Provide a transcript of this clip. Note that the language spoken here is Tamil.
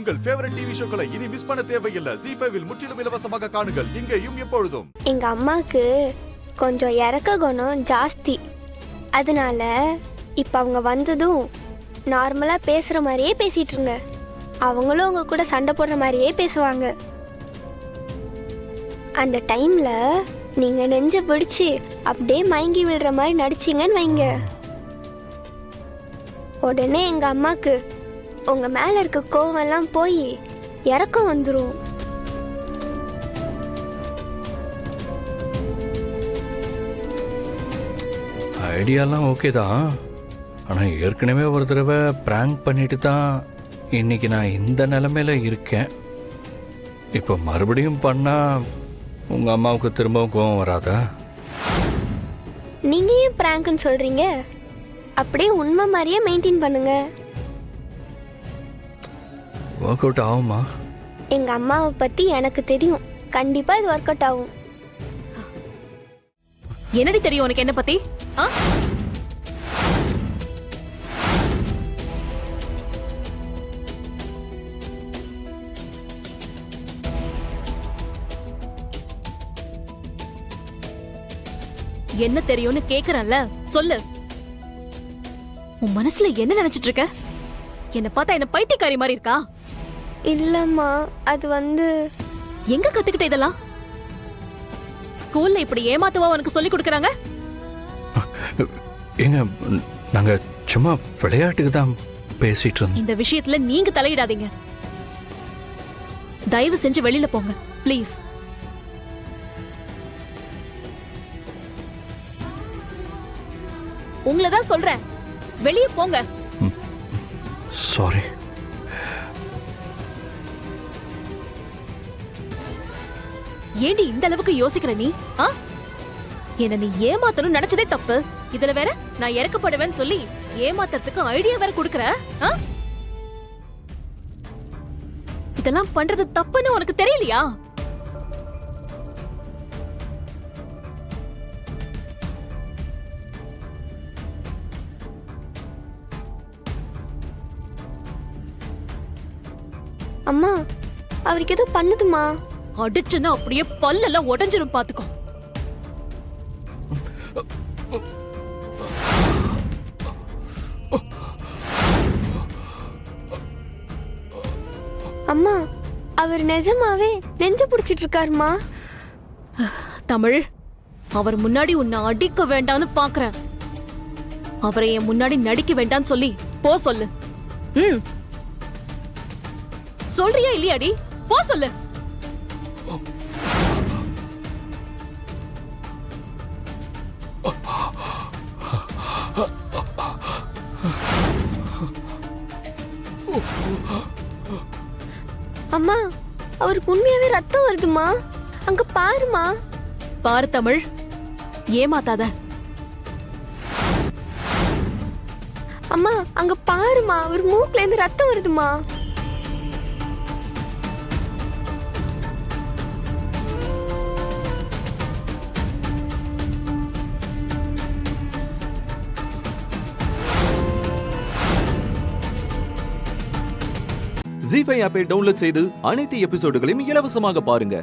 உங்கள் ஃபேவரட் டிவி ஷோக்களை இனி மிஸ் பண்ண தேவையில்லை. ZEE5 இல் முற்றிலும் இலவசமாக காணுங்கள். இங்கேயும் எப்பொழுதும். எங்க அம்மாக்கு கொஞ்சம் இறக்க குணம் ஜாஸ்தி. அதனால இப்ப அவங்க வந்ததும் நார்மலா பேசுற மாதிரியே பேசிட்டு இருங்க. அவங்களும் உங்க கூட சண்டை போடுற மாதிரியே பேசுவாங்க. அந்த டைம்ல நீங்க நெஞ்ச பிடிச்சி அப்படியே மயங்கி விழுற மாதிரி நடிச்சீங்கன்னு வைங்க, உடனே எங்க அம்மாக்கு உங்க மேல இருக்க கோவம் எல்லாம் போய் இறக்கம் வந்துடும். ஐடியாலாம் ஓகே தான், ஆனால் ஏற்கனவே ஒரு தடவை ப்ராங்க் பண்ணிட்டு தான் இன்னைக்கு நான் இந்த நிலைமையில இருக்கேன். இப்போ மறுபடியும் பண்ணால் உங்கள் அம்மாவுக்கு திரும்பவும் கோவம் வராதா? நீங்க ஏன் பிராங்க்னு சொல்றீங்க? அப்படியே உண்மை மாதிரியே மெயின்டைன் பண்ணுங்க. ஒர்க் அவுட் ஆகுமா? எங்க அம்மாவை பத்தி எனக்கு தெரியும், கண்டிப்பா இது ஒர்க் அவுட் ஆகும். என்னடி தெரியும் உனக்கு என்ன பத்தி? என்ன தெரியும்னு கேக்குறேன்ல, சொல்லு. உன் மனசுல என்ன நினைச்சிட்டு இருக்க? என்ன பார்த்தா என்ன பைத்தியக்காரி மாதிரி இருக்கா? இல்லம்மா, அது வந்து எங்க கத்துக்கிட்ட இதெல்லாம்? ஸ்கூல்ல இப்படி ஏமாத்துவா உனக்கு சொல்லி கொடுக்கறாங்க? ஏங்க, நாங்கள் சும்மா விளையாட்டுக்கு தான் பேசிட்டு இருந்தோம். இந்த விஷயத்துல நீங்க தலையிடாதீங்க. தயவு செஞ்சு வெளியில போங்க ப்ளீஸ். உங்களதான் சொல்றேன், வெளியே போங்க. சாரி. ஏண்டி இந்த அளவுக்கு யோசிக்கிற நீ? என்ன நீ ஏமாத்தணும் நினைச்சதே தப்பு. இதுல வேற நான் இறக்கப்படுவேன்னு சொல்லி ஏமாத்துறதுக்கு ஐடியா வேற கொடுக்கற. இதெல்லாம் பண்றது தப்புன்னு உனக்கு தெரியலையா? அம்மா, அவருக்கு ஏதோ பண்ணுதுமா. அடிச்சுன்னா அப்படியே பல்லெல்லாம் உடைஞ்சிரும் பாத்துக்கோ. அம்மா, அவர் நிஜமாவே நெஞ்சு பிடிச்சிட்டு இருக்காருமா. தமிழ், அவர் முன்னாடி உன்னை அடிக்க வேண்டாம்னு பாக்குறேன். அவரை என் முன்னாடி நடிக்க வேண்டாம்னு சொல்லி போ சொல்லு. சொல்றியா இல்லையாடி? போ சொல்லு. அம்மா, அவருக்கு உண்மையாவே ரத்தம் வருதுமா. அங்க பாருமா. பாரு தமிழ், ஏமாத்தாத. அம்மா, அங்க பாருமா, அவர் மூக்குல இருந்து ரத்தம் வருதுமா. ZEE5 ஆப்பை டவுன்லோட் செய்து அனைத்து எபிசோடுகளையும் இலவசமாக பாருங்க.